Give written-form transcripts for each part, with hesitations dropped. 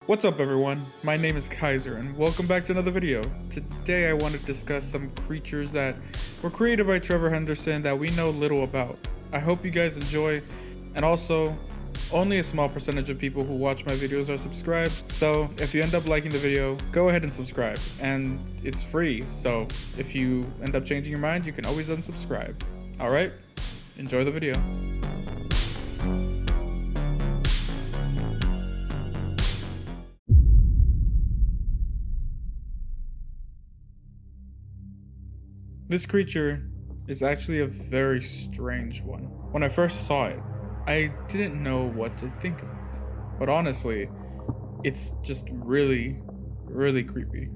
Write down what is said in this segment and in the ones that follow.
What's up everyone, my name is Kaiser and welcome back to another video. Today I want to discuss some creatures that were created by Trevor Henderson that we know little about. I hope you guys enjoy, and also only a small percentage of people who watch my videos are subscribed, so if you end up liking the video, go ahead and subscribe, and it's free, so if you end up changing your mind you can always unsubscribe. Alright, enjoy the video. This creature is actually a very strange one. When I first saw it, I didn't know what to think of it. But honestly, it's just really creepy.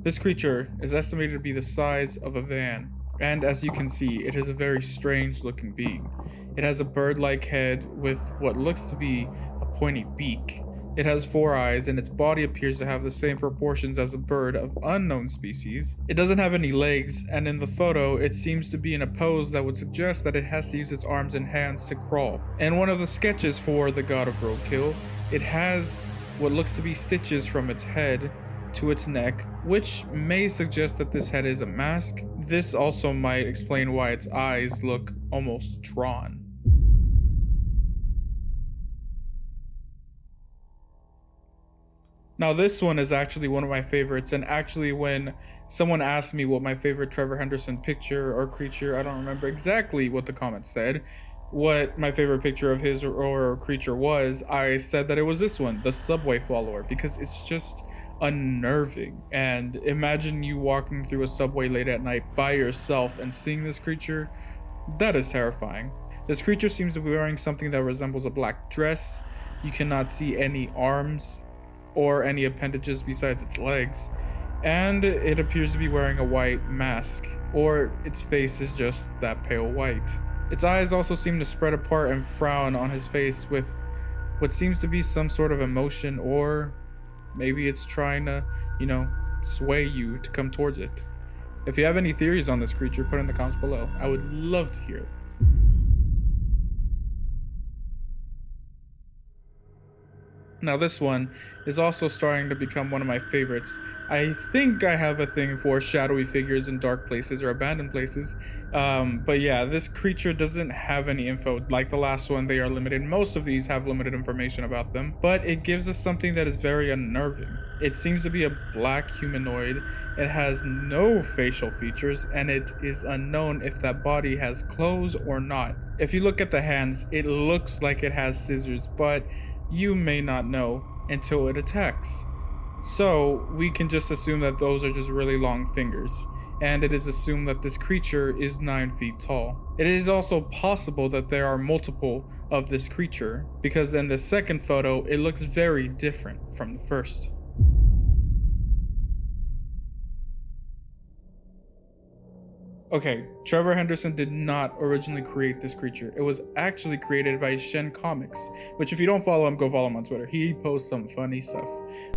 This creature is estimated to be the size of a van, and as you can see, it is a very strange looking being. It has a bird-like head with what looks to be a pointy beak. It has 4 eyes, and its body appears to have the same proportions as a bird of unknown species. It doesn't have any legs, and in the photo, it seems to be in a pose that would suggest that it has to use its arms and hands to crawl. In one of the sketches for the God of Roadkill, it has what looks to be stitches from its head to its neck, which may suggest that this head is a mask. This also might explain why its eyes look almost drawn. Now this one is actually one of my favorites, and actually when someone asked me what my favorite Trevor Henderson picture or creature, I don't remember exactly what the comment said, what my favorite picture of his or creature was, I said that it was this one, the subway follower, because it's just unnerving. And imagine you walking through a subway late at night by yourself and seeing this creature. That is terrifying. This creature seems to be wearing something that resembles a black dress. You cannot see any arms or any appendages besides its legs, and it appears to be wearing a white mask, or its face is just that pale white. Its eyes also seem to spread apart and frown on his face with what seems to be some sort of emotion, or maybe it's trying to, sway you to come towards it. If you have any theories on this creature, put it in the comments below. I would love to hear it. Now this one is also starting to become one of my favorites. I think I have a thing for shadowy figures in dark places or abandoned places. But yeah, this creature doesn't have any info. Like the last one, they are limited. Most of these have limited information about them, but it gives us something that is very unnerving. It seems to be a black humanoid. It has no facial features, and it is unknown if that body has clothes or not. If you look at the hands, it looks like it has scissors, but you may not know until it attacks. So we can just assume that those are just really long fingers, and it is assumed that this creature is 9 feet tall. It is also possible that there are multiple of this creature, because in the second photo it looks very different from the first. Okay, Trevor Henderson did not originally create this creature. It was actually created by Shen Comics, which if you don't follow him, go follow him on Twitter. He posts some funny stuff.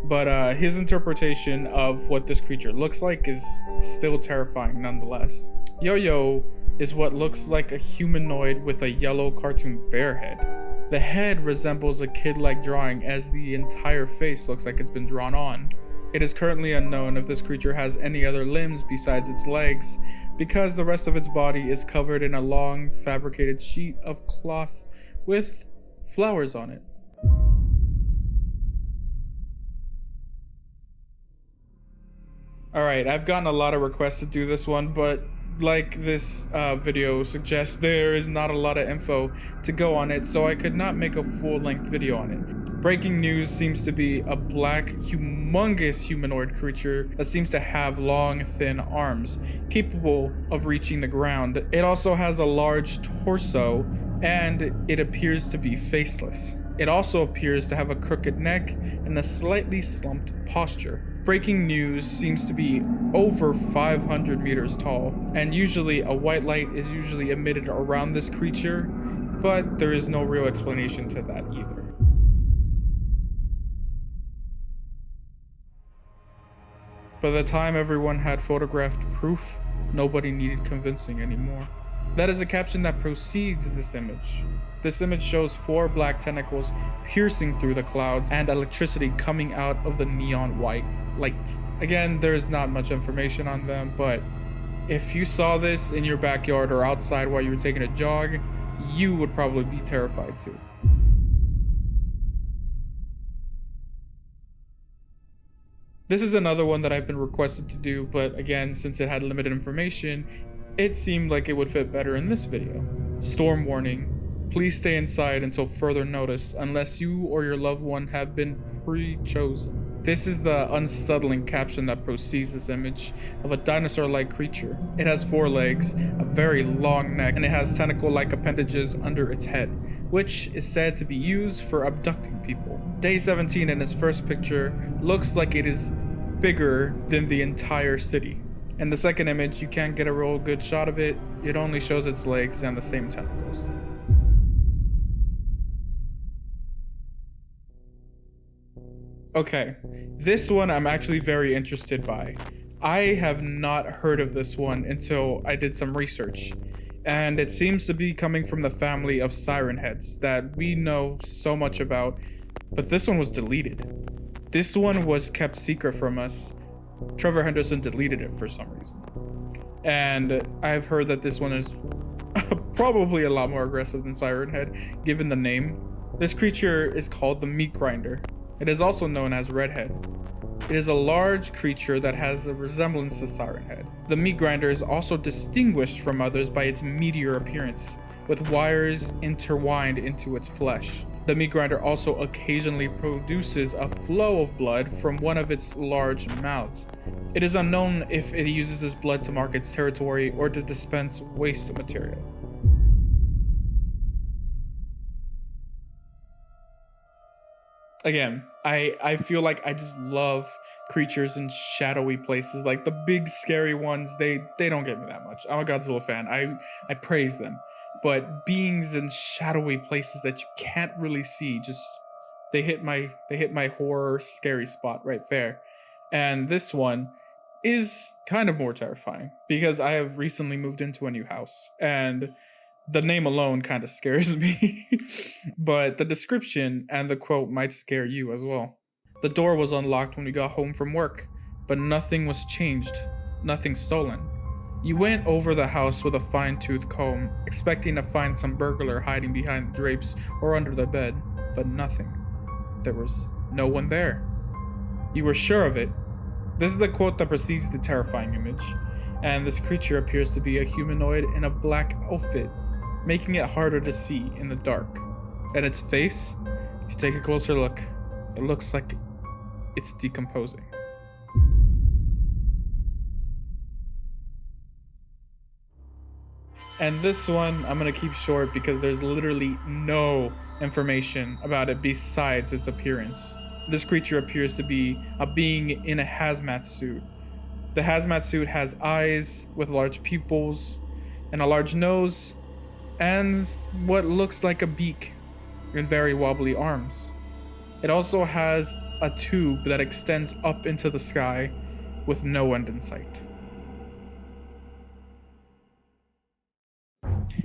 But his interpretation of what this creature looks like is still terrifying nonetheless. Yo-Yo is what looks like a humanoid with a yellow cartoon bear head. The head resembles a kid-like drawing, as the entire face looks like it's been drawn on. It is currently unknown if this creature has any other limbs besides its legs, because the rest of its body is covered in a long fabricated sheet of cloth with flowers on it. Alright, I've gotten a lot of requests to do this one, but like this video suggests, there is not a lot of info to go on it, so I could not make a full-length video on it. Breaking news seems to be a black, humongous humanoid creature that seems to have long, thin arms, capable of reaching the ground. It also has a large torso, and it appears to be faceless. It also appears to have a crooked neck and a slightly slumped posture. Breaking news seems to be over 500 meters tall, and usually a white light is usually emitted around this creature, but there is no real explanation to that either. By the time everyone had photographed proof, nobody needed convincing anymore. That is the caption that precedes this image. This image shows 4 black tentacles piercing through the clouds and electricity coming out of the neon white light. Again, there's not much information on them, but if you saw this in your backyard or outside while you were taking a jog, you would probably be terrified too. This is another one that I've been requested to do, but again, since it had limited information, it seemed like it would fit better in this video. Storm warning. Please stay inside until further notice unless you or your loved one have been pre-chosen. This is the unsettling caption that precedes this image of a dinosaur-like creature. It has 4 legs, a very long neck, and it has tentacle-like appendages under its head, which is said to be used for abducting people. Day 17 in his first picture looks like it is bigger than the entire city. In the second image, you can't get a real good shot of it. It only shows its legs and the same tentacles. Okay, this one I'm actually very interested by. I have not heard of this one until I did some research, and it seems to be coming from the family of Siren Heads that we know so much about, but this one was deleted. This one was kept secret from us. Trevor Henderson deleted it for some reason. And I've heard that this one is probably a lot more aggressive than Siren Head, given the name. This creature is called the Meat Grinder. It is also known as Redhead. It is a large creature that has a resemblance to Siren Head. The Meat Grinder is also distinguished from others by its meatier appearance, with wires intertwined into its flesh. The Meat Grinder also occasionally produces a flow of blood from one of its large mouths. It is unknown if it uses this blood to mark its territory or to dispense waste material. Again, I feel like I just love creatures in shadowy places. Like the big scary ones, they don't get me that much. I'm a Godzilla fan. I praise them. But beings in shadowy places that you can't really see, just they hit my horror scary spot right there. And this one is kind of more terrifying because I have recently moved into a new house and the name alone kind of scares me, but the description and the quote might scare you as well. The door was unlocked when we got home from work, but nothing was changed, nothing stolen. You went over the house with a fine-tooth comb, expecting to find some burglar hiding behind the drapes or under the bed, but nothing. There was no one there. You were sure of it. This is the quote that precedes the terrifying image, and this creature appears to be a humanoid in a black outfit, making it harder to see in the dark. And its face, if you take a closer look, it looks like it's decomposing. And this one I'm gonna keep short because there's literally no information about it besides its appearance. This creature appears to be a being in a hazmat suit. The hazmat suit has eyes with large pupils and a large nose and what looks like a beak and very wobbly arms. It also has a tube that extends up into the sky with no end in sight.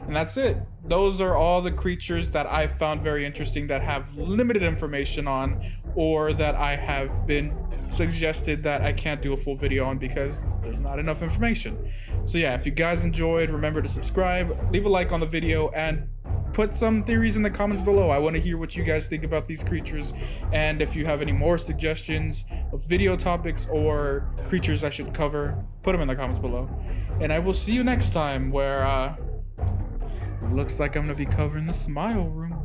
And that's it. Those are all the creatures that I found very interesting that have limited information on, or that I have been suggested that I can't do a full video on because there's not enough information. So yeah, if you guys enjoyed, remember to subscribe, leave a like on the video, and put some theories in the comments below. I want to hear what you guys think about these creatures, and if you have any more suggestions of video topics or creatures I should cover, put them in the comments below. And I will see you next time where looks like I'm gonna be covering the Smile Room.